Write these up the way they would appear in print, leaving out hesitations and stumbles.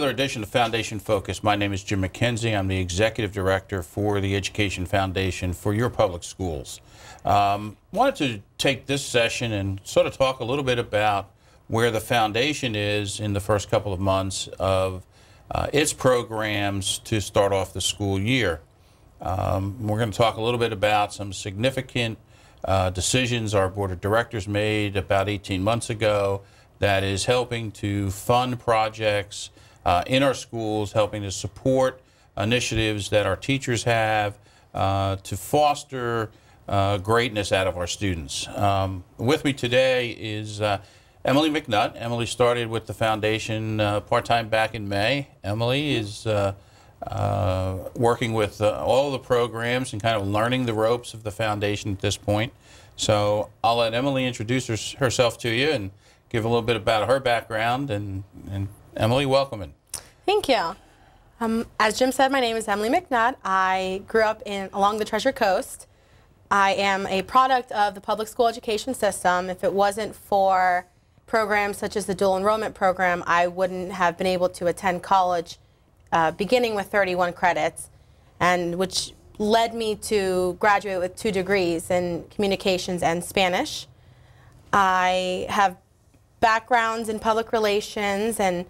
another edition of Foundation Focus. My name is Jim McKenzie. I'm the Executive Director for the Education Foundation for your public schools. Wanted to take this session and sort of talk a little bit about where the foundation is in the first couple of months of its programs to start off the school year. We're going to talk a little bit about some significant decisions our Board of Directors made about 18 months ago that is helping to fund projects in our schools, helping to support initiatives that our teachers have to foster greatness out of our students. With me today is Emily McNutt. Emily started with the foundation part-time back in May. Emily is working with all the programs and kind of learning the ropes of the foundation at this point. So I'll let Emily introduce herself to you and give a little bit about her background. And Emily, welcome. Thank you. As Jim said, my name is Emily McNutt. I grew up along the Treasure Coast. I am a product of the public school education system. If it wasn't for programs such as the dual enrollment program, I wouldn't have been able to attend college beginning with 31 credits, and which led me to graduate with 2 degrees in communications and Spanish. I have backgrounds in public relations and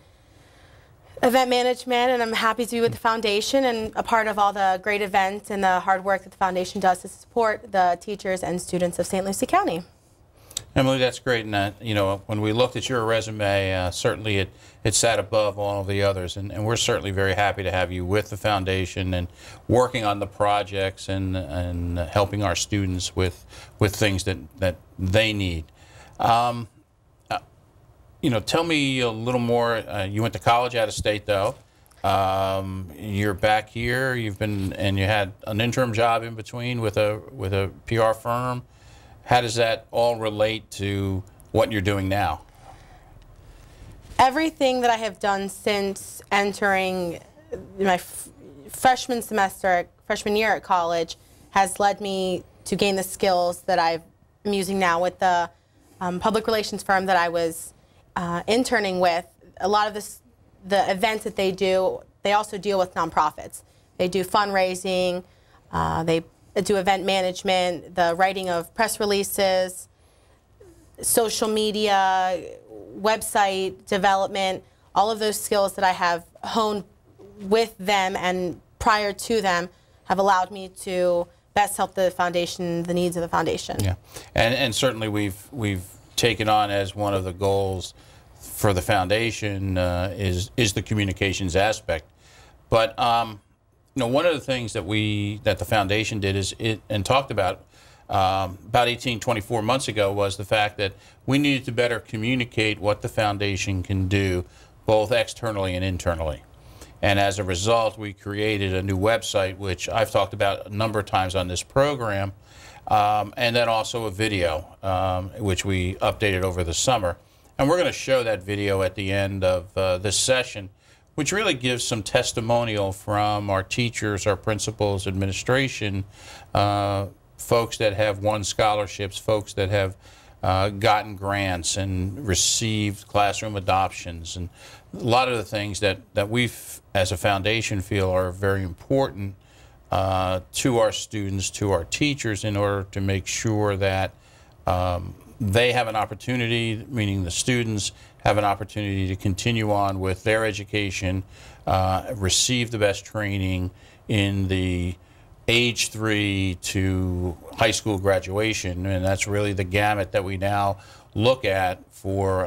event management, and I'm happy to be with the foundation and a part of all the great events and the hard work that the foundation does to support the teachers and students of St. Lucie County. Emily, that's great, and you know, when we looked at your resume, certainly it sat above all of the others, and we're certainly very happy to have you with the foundation and working on the projects and helping our students with things that they need. You know, tell me a little more. You went to college out of state, though. You're back here. You had an interim job in between with a PR firm. How does that all relate to what you're doing now? Everything that I have done since entering my freshman year at college has led me to gain the skills that I'm using now with the public relations firm that I was interning with. A lot of the events that they do, they also deal with nonprofits. They do fundraising, they do event management, the writing of press releases, social media, website development, all of those skills that I have honed with them and prior to them have allowed me to best help the foundation, the needs of the foundation. Yeah, and certainly we've taken on as one of the goals for the foundation is the communications aspect. But you know, one of the things that the foundation did and talked about 24 months ago was the fact that we needed to better communicate what the foundation can do, both externally and internally. And as a result, we created a new website, which I've talked about a number of times on this program, and then also a video, which we updated over the summer. And we're going to show that video at the end of this session, which really gives some testimonial from our teachers, our principals, administration, folks that have won scholarships, folks that have gotten grants and received classroom adoptions, and a lot of the things that we as a foundation feel are very important to our students, to our teachers, in order to make sure that they have an opportunity, meaning the students have an opportunity to continue on with their education, receive the best training in the age 3 to high school graduation, and that's really the gamut that we now look at for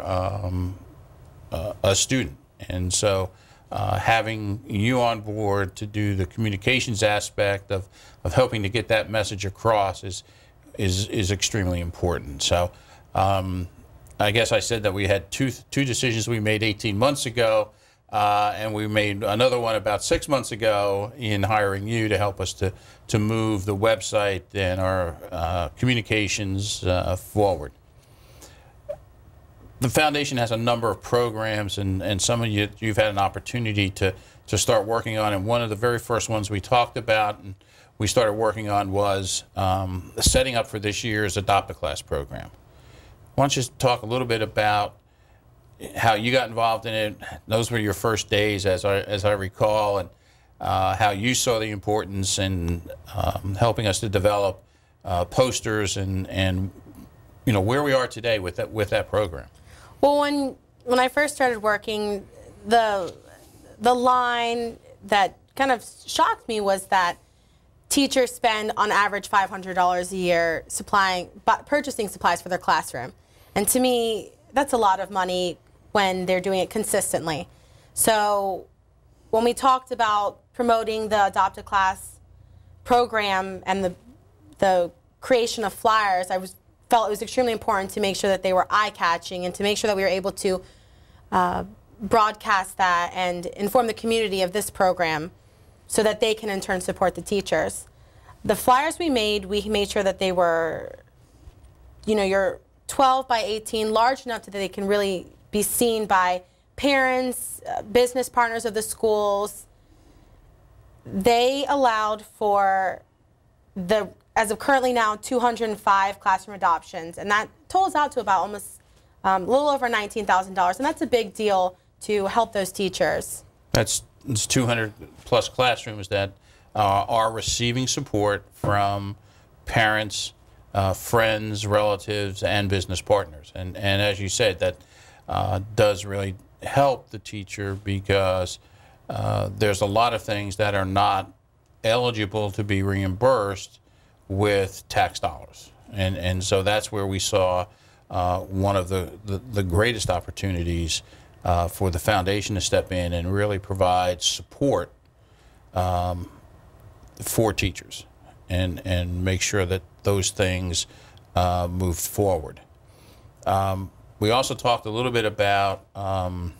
a student. And so having you on board to do the communications aspect of helping to get that message across is extremely important. So I guess I said that we had two decisions we made 18 months ago, and we made another one about 6 months ago in hiring you to help us to move the website and our communications forward. The foundation has a number of programs, and some of you've had an opportunity to start working on, and one of the very first ones we talked about and we started working on was setting up for this year's Adopt a Class program. Why don't you talk a little bit about how you got involved in it. Those were your first days, as I recall, and how you saw the importance in helping us to develop posters and where we are today with that program. Well, when I first started working, the line that kind of shocked me was that teachers spend on average $500 a year purchasing supplies for their classroom. And to me, that's a lot of money when they're doing it consistently. So when we talked about promoting the Adopt a Class program and the creation of flyers, felt it was extremely important to make sure that they were eye-catching and to make sure that we were able to broadcast that and inform the community of this program so that they can in turn support the teachers. The flyers we made sure that they were, your 12 by 18, large enough that they can really be seen by parents, business partners of the schools. They allowed for as of currently now, 205 classroom adoptions, and that totals out to about almost a little over $19,000, and that's a big deal to help those teachers. It's 200 plus classrooms that are receiving support from parents, friends, relatives, and business partners. And as you said, that does really help the teacher because there's a lot of things that are not eligible to be reimbursed with tax dollars. And so that's where we saw one of the greatest opportunities for the foundation to step in and really provide support for teachers and make sure that those things moved forward. We also talked a little bit about, and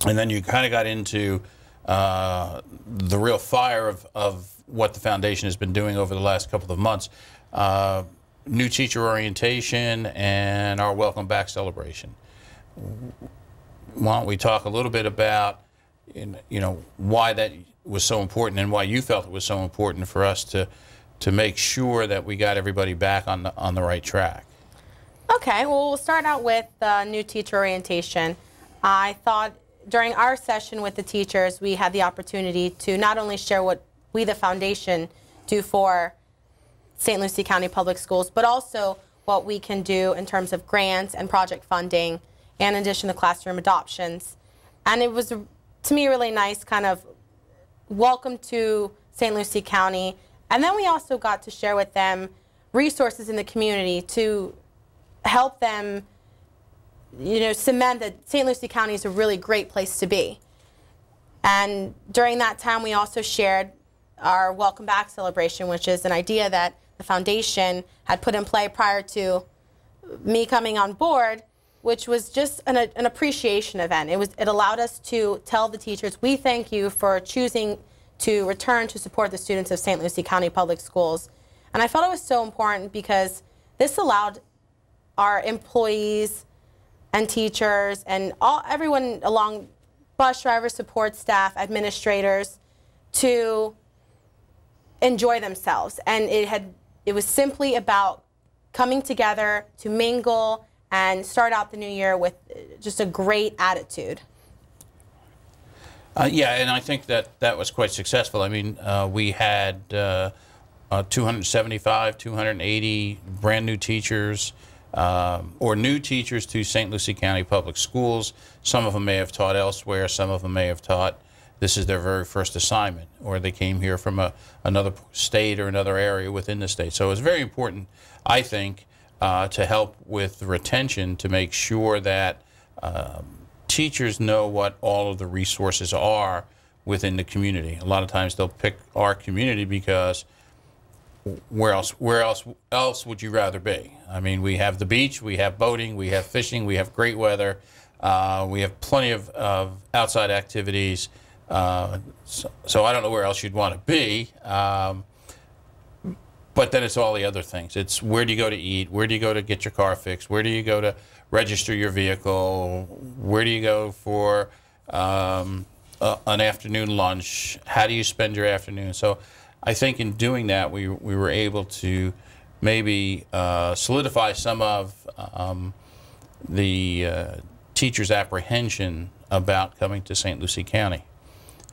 then you kind of got into the real fire of what the foundation has been doing over the last couple of months, new teacher orientation and our welcome back celebration. Why don't we talk a little bit about why that was so important and why you felt it was so important for us to make sure that we got everybody back on the right track. Okay, well, we'll start out with new teacher orientation. I thought during our session with the teachers, we had the opportunity to not only share what we, the foundation, do for St. Lucie County Public Schools, but also what we can do in terms of grants and project funding, and in addition to classroom adoptions. And it was, to me, really nice kind of welcome to St. Lucie County. And then we also got to share with them resources in the community to help them cement that St. Lucie County is a really great place to be. And during that time, we also shared our Welcome Back celebration, which is an idea that the foundation had put in play prior to me coming on board, which was just an appreciation event. It allowed us to tell the teachers, we thank you for choosing to return to support the students of St. Lucie County Public Schools. And I felt it was so important because this allowed our employees and teachers and everyone along, bus drivers, support staff, administrators, to enjoy themselves. And it was simply about coming together to mingle and start out the new year with just a great attitude. Yeah, and I think that was quite successful. I mean, we had 275, 280 brand new teachers or new teachers to St. Lucie County Public Schools. Some of them may have taught elsewhere. Some of them may have taught this is their very first assignment, or they came here from another state or another area within the state. So it's very important, I think, to help with retention, to make sure that teachers know what all of the resources are within the community. A lot of times they'll pick our community because where else would you rather be? I mean, we have the beach, we have boating, we have fishing, we have great weather, we have plenty of outside activities. So I don't know where else you'd want to be. But then it's all the other things. It's where do you go to eat? Where do you go to get your car fixed? Where do you go to register your vehicle? Where do you go for an afternoon lunch? How do you spend your afternoon? So I think in doing that, we were able to maybe solidify some of the teachers' apprehension about coming to St. Lucie County.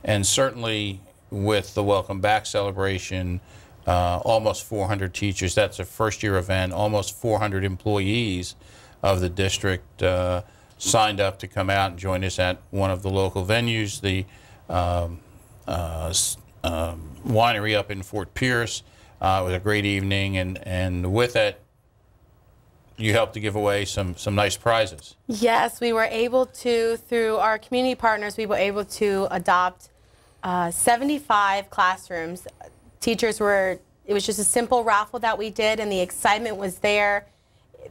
And certainly with the Welcome Back celebration, almost 400 teachers, that's a first-year event, almost 400 employees of the district signed up to come out and join us at one of the local venues, the winery up in Fort Pierce. It was a great evening, and with it, you helped to give away some nice prizes. Yes, we were able to, through our community partners, we were able to adopt 75 classrooms. Teachers were, it was just a simple raffle that we did, and the excitement was there.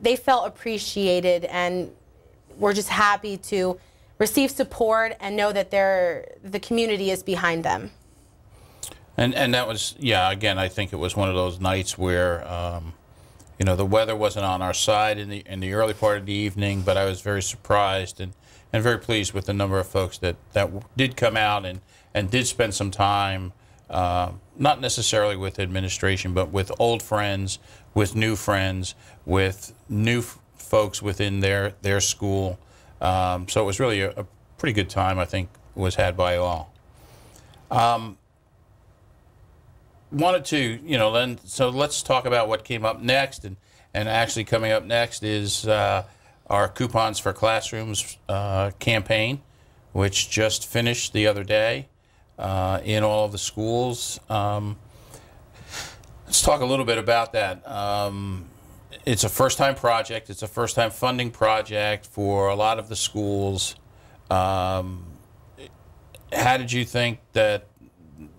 They felt appreciated, and we're just happy to receive support and know that the community is behind them. And that was, yeah, again, I think it was one of those nights where you know, the weather wasn't on our side in the early part of the evening, but I was very surprised and very pleased with the number of folks that did come out and did spend some time, not necessarily with administration, but with old friends, with new friends, with new folks within their school. So it was really a pretty good time, I think, was had by all. Wanted to, you know, then, so let's talk about what came up next, and actually coming up next is our Coupons for Classrooms campaign, which just finished the other day in all of the schools. Let's talk a little bit about that. It's a first-time project. It's a first-time funding project for a lot of the schools. How did you think that,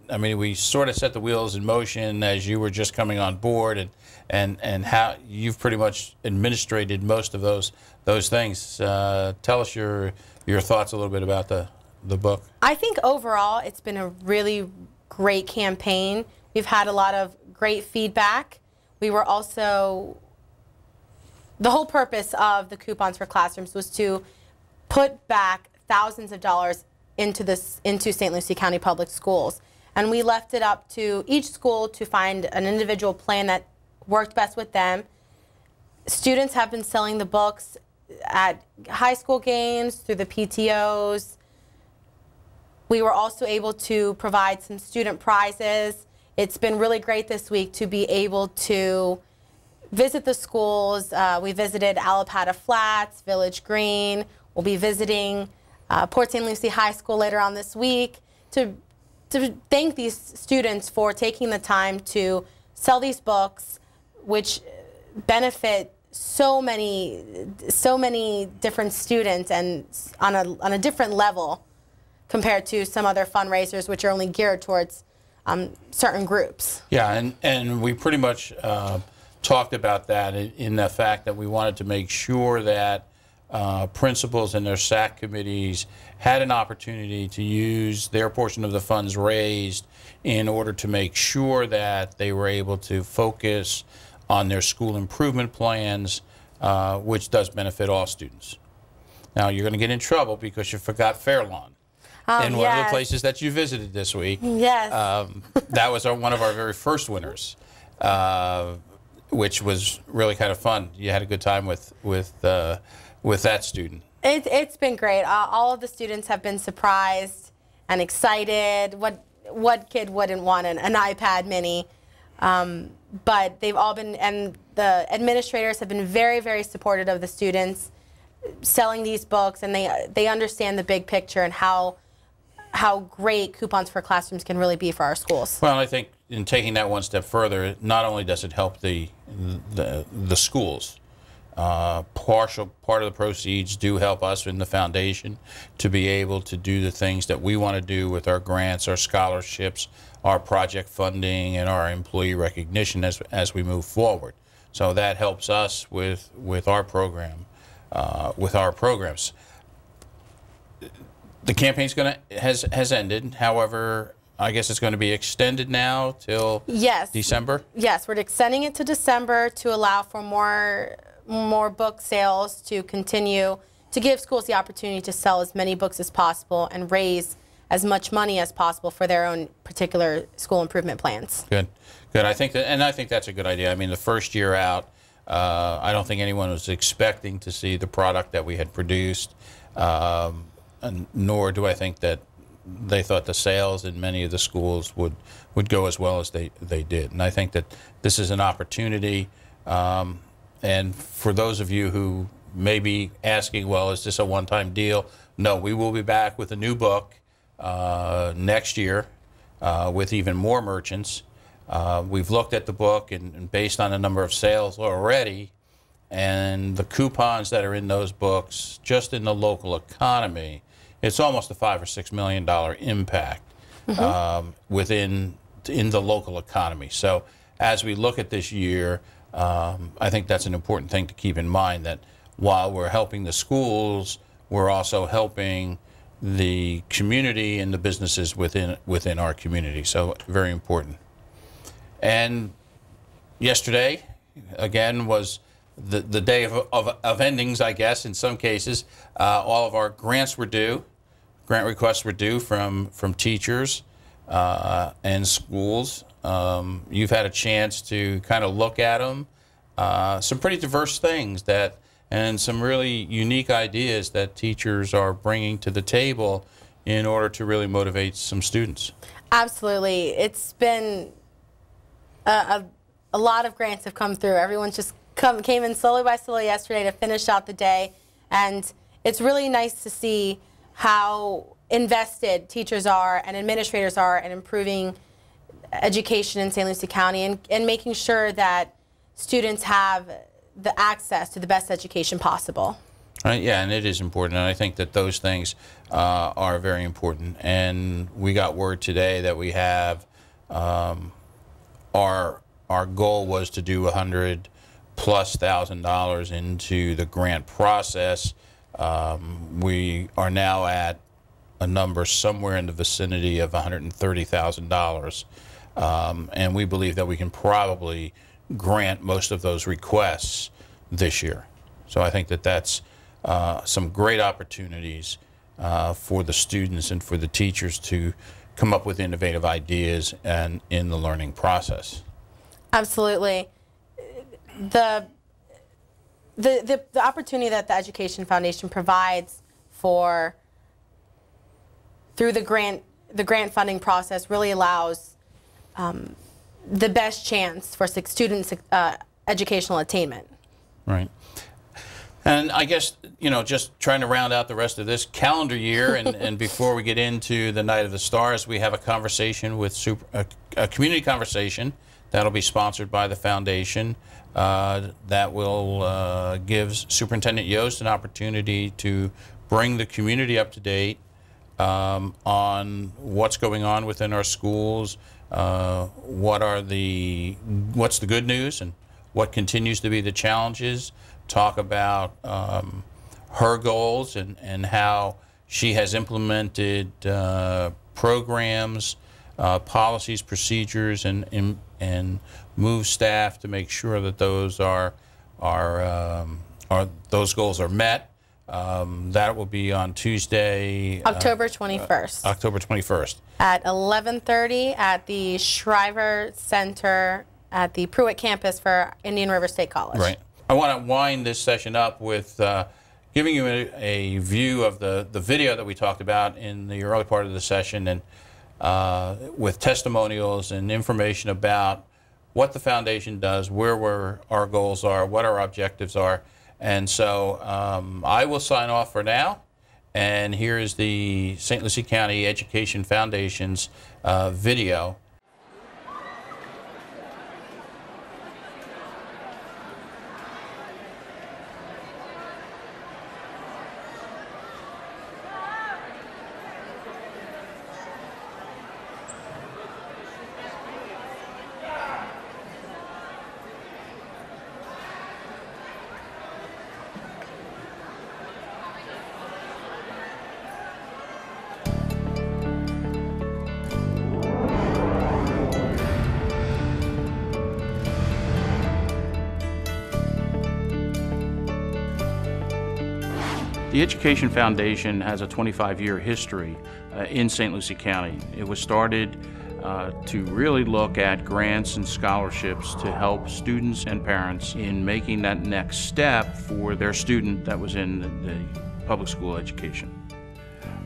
I mean, we sort of set the wheels in motion as you were just coming on board, and how you've pretty much administrated most of those things. Tell us your thoughts a little bit about the book. I think overall it's been a really great campaign. We've had a lot of great feedback. We were also, the whole purpose of the Coupons for Classrooms was to put back thousands of dollars into St. Lucie County Public Schools. And we left it up to each school to find an individual plan that worked best with them. Students have been selling the books at high school games, through the PTOs. We were also able to provide some student prizes. It's been really great this week to be able to visit the schools. We visited Allapattah Flats, Village Green. We'll be visiting Port St. Lucie High School later on this week to thank these students for taking the time to sell these books, which benefit so many different students and on a different level compared to some other fundraisers, which are only geared towards certain groups. Yeah, and we pretty much talked about that in the fact that we wanted to make sure that principals and their SAC committees had an opportunity to use their portion of the funds raised in order to make sure that they were able to focus on their school improvement plans, which does benefit all students. Now, you're going to get in trouble because you forgot Fairlawn in one of the places that you visited this week. Yes. That was one of our very first winners, which was really kind of fun. You had a good time with that student. It's been great. All of the students have been surprised and excited. What kid wouldn't want an iPad mini? But they've all been, and the administrators have been very, very supportive of the students selling these books, and they understand the big picture and how great Coupons for Classrooms can really be for our schools. Well, I think in taking that one step further, not only does it help the schools, part of the proceeds do help us in the foundation to be able to do the things that we want to do with our grants, our scholarships, our project funding, and our employee recognition as we move forward. So that helps us with our program, with our programs. The campaign's has ended. However, I guess it's going to be extended now till December? Yes, we're extending it to December to allow for more book sales to continue, to give schools the opportunity to sell as many books as possible and raise as much money as possible for their own particular school improvement plans. Good. I think that's a good idea. I mean, the first year out, I don't think anyone was expecting to see the product that we had produced, and nor do I think that they thought the sales in many of the schools would go as well as they did. And I think that this is an opportunity. And for those of you who may be asking, well, is this a one-time deal? No, we will be back with a new book next year with even more merchants. We've looked at the book and based on the number of sales already and the coupons that are in those books, just in the local economy, it's almost a $5 or $6 million impact in the local economy. So as we look at this year, I think that's an important thing to keep in mind, that while we're helping the schools, we're also helping the community and the businesses within our community. So very important. And yesterday, again, was the day of endings, I guess, in some cases. All of our grants were due. Grant requests were due from teachers and schools. You've had a chance to kind of look at them. Some pretty diverse things and some really unique ideas that teachers are bringing to the table in order to really motivate some students. Absolutely. It's been a lot of grants have come through. Everyone's just came in slowly by slowly yesterday to finish out the day. And it's really nice to see how invested teachers are and administrators are in improving education in St. Lucie County and making sure that students have the access to the best education possible. Yeah, and it is important, and I think that those things are very important. And we got word today that we have our goal was to do $100,000+ into the grant process. We are now at a number somewhere in the vicinity of $130,000, and we believe that we can probably grant most of those requests this year. So I think that that's some great opportunities for the students and for the teachers to come up with innovative ideas and in the learning process. Absolutely. The opportunity that the Education Foundation provides through the grant funding process really allows the best chance for students' educational attainment. Right. And I guess, just trying to round out the rest of this calendar year, and before we get into the Night of the Stars, we have a conversation with a community conversation that'll be sponsored by the foundation that will give Superintendent Yost an opportunity to bring the community up to date on what's going on within our schools, what's the good news and what continues to be the challenges, talk about her goals and how she has implemented programs, policies, procedures, and move staff to make sure that those those goals are met. That will be on Tuesday, October 21st. October 21st. At 11:30 at the Shriver Center at the Pruitt campus for Indian River State College. Right. I want to wind this session up with giving you a view of the video that we talked about in the early part of the session, and with testimonials and information about what the foundation does, where our goals are, what our objectives are. And so I will sign off for now, and here is the St. Lucie County Education Foundation's video. The Education Foundation has a 25-year history in St. Lucie County. It was started to really look at grants and scholarships to help students and parents in making that next step for their student that was in the public school education.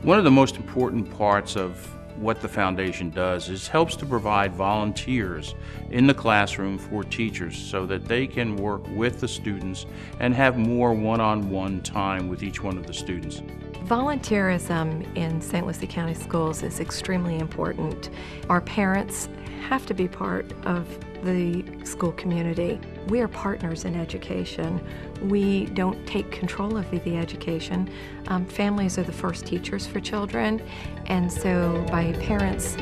One of the most important parts of what the foundation does is helps to provide volunteers in the classroom for teachers so that they can work with the students and have more one-on-one time with each one of the students. Volunteerism in St. Lucie County Schools is extremely important. Our parents have to be part of the school community. We are partners in education. We don't take control of the education. Families are the first teachers for children, and so by parents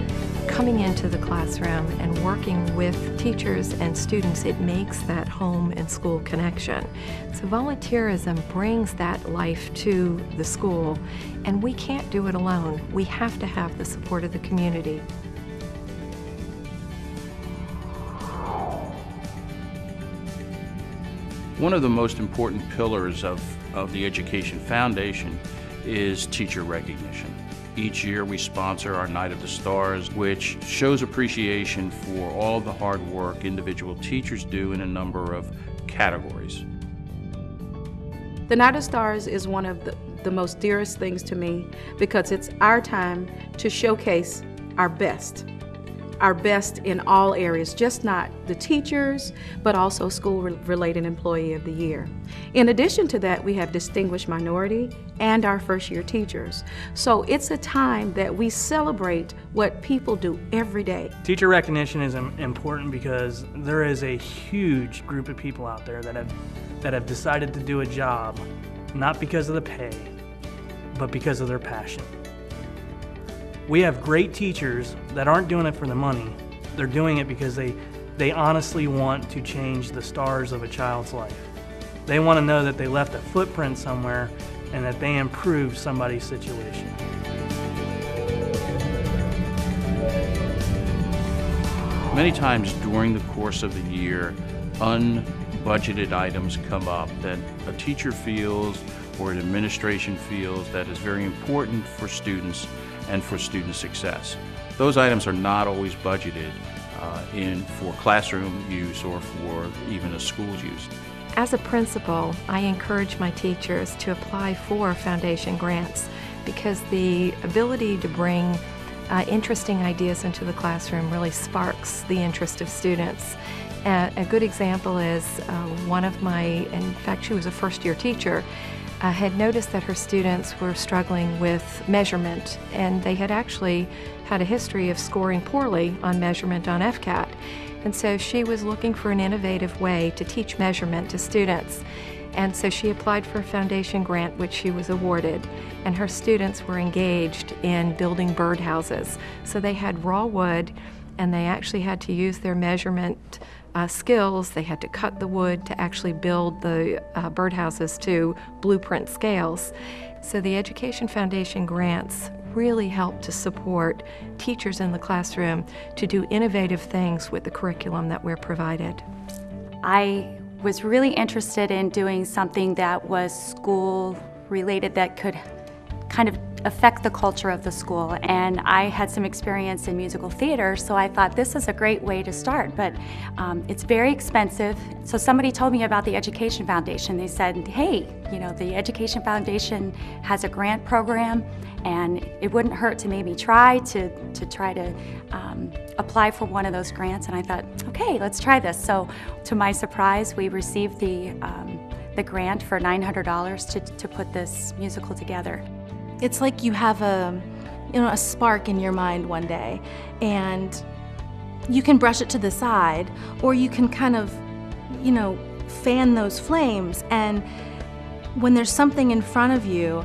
coming into the classroom and working with teachers and students, it makes that home and school connection. So volunteerism brings that life to the school, and we can't do it alone. We have to have the support of the community. One of the most important pillars of the Education Foundation is teacher recognition. Each year we sponsor our Night of the Stars, which shows appreciation for all the hard work individual teachers do in a number of categories. The Night of Stars is one of the most dearest things to me because it's our time to showcase our best in all areas, just not the teachers, but also school-related employee of the year. In addition to that, we have distinguished minority and our first-year teachers. So it's a time that we celebrate what people do every day. Teacher recognition is important because there is a huge group of people out there that have decided to do a job, not because of the pay, but because of their passion. We have great teachers that aren't doing it for the money. They're doing it because they honestly want to change the stars of a child's life. They want to know that they left a footprint somewhere and that they improved somebody's situation. Many times during the course of the year, unbudgeted items come up that a teacher feels or an administration feels that is very important for students and for student success. Those items are not always budgeted for classroom use or for even a school's use. As a principal, I encourage my teachers to apply for foundation grants because the ability to bring interesting ideas into the classroom really sparks the interest of students. A good example is one of my, in fact she was a first-year teacher, had noticed that her students were struggling with measurement, and they had actually had a history of scoring poorly on measurement on FCAT. And so she was looking for an innovative way to teach measurement to students. And so she applied for a foundation grant, which she was awarded, and her students were engaged in building birdhouses. So they had raw wood, and they actually had to use their measurement skills. They had to cut the wood to actually build the birdhouses to blueprint scales. So the Education Foundation grants really help to support teachers in the classroom to do innovative things with the curriculum that we're provided. I was really interested in doing something that was school related that could kind of affect the culture of the school, and I had some experience in musical theater, so I thought this is a great way to start, but it's very expensive. So somebody told me about the Education Foundation. They said, hey, you know, the Education Foundation has a grant program, and it wouldn't hurt to maybe try to apply for one of those grants, and I thought, okay, let's try this. So to my surprise, we received the grant for $900 to put this musical together. It's like you have a spark in your mind one day, and you can brush it to the side, or you can kind of, fan those flames. And when there's something in front of you,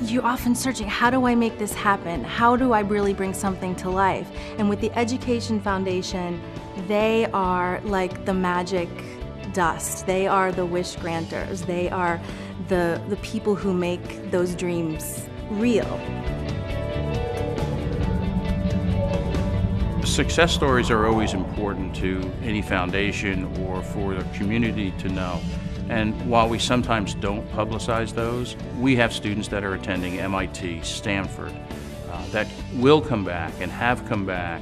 you're often searching, how do I make this happen? How do I really bring something to life? And with the Education Foundation, they are like the magic dust. They are the wish granters. They are the people who make those dreams real. Success stories are always important to any foundation or for the community to know. And while we sometimes don't publicize those, we have students that are attending MIT, Stanford, that will come back and have come back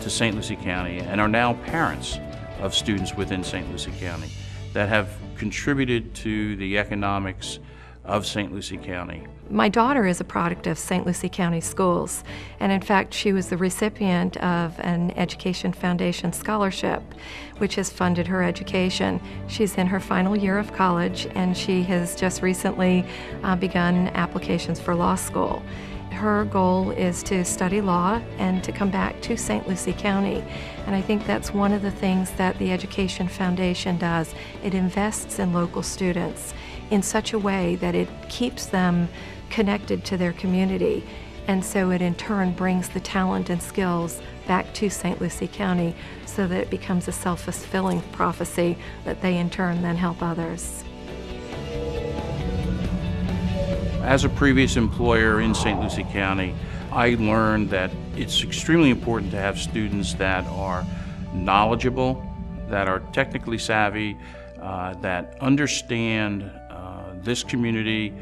to St. Lucie County and are now parents of students within St. Lucie County that have contributed to the economics of St. Lucie County. My daughter is a product of St. Lucie County Schools, and in fact she was the recipient of an Education Foundation scholarship, which has funded her education. She's in her final year of college, and she has just recently begun applications for law school. Her goal is to study law and to come back to St. Lucie County. And I think that's one of the things that the Education Foundation does. It invests in local students in such a way that it keeps them connected to their community. And so it in turn brings the talent and skills back to St. Lucie County so that it becomes a self-fulfilling prophecy that they in turn then help others. As a previous employer in St. Lucie County, I learned that it's extremely important to have students that are knowledgeable, that are technically savvy, that understand this community,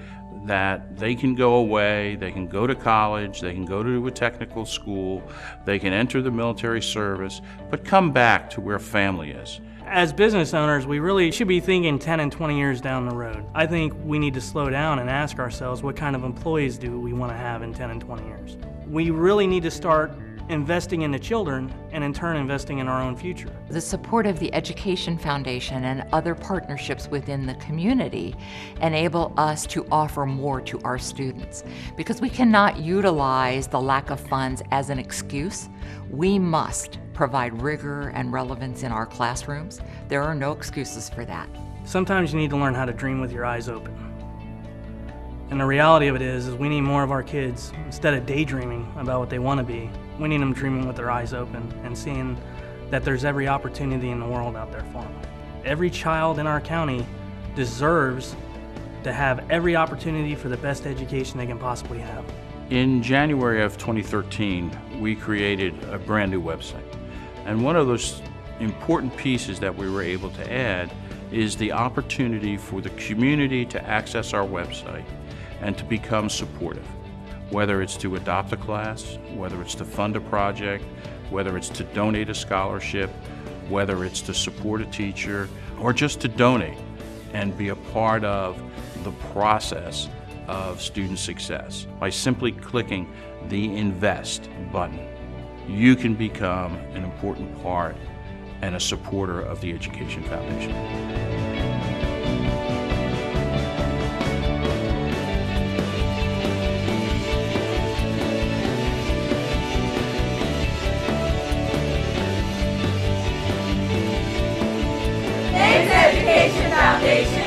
that they can go away, they can go to college, they can go to a technical school, they can enter the military service, but come back to where family is. As business owners, we really should be thinking 10 and 20 years down the road. I think we need to slow down and ask ourselves, what kind of employees do we want to have in 10 and 20 years? We really need to start investing in the children and in turn investing in our own future. The support of the Education Foundation and other partnerships within the community enable us to offer more to our students because we cannot utilize the lack of funds as an excuse. We must provide rigor and relevance in our classrooms. There are no excuses for that. Sometimes you need to learn how to dream with your eyes open. And the reality of it is we need more of our kids, instead of daydreaming about what they want to be, we need them dreaming with their eyes open and seeing that there's every opportunity in the world out there for them. Every child in our county deserves to have every opportunity for the best education they can possibly have. In January of 2013, we created a brand new website. And one of those important pieces that we were able to add is the opportunity for the community to access our website and to become supportive, whether it's to adopt a class, whether it's to fund a project, whether it's to donate a scholarship, whether it's to support a teacher, or just to donate and be a part of the process of student success. By simply clicking the Invest button, you can become an important part and a supporter of the Education Foundation. Education Foundation.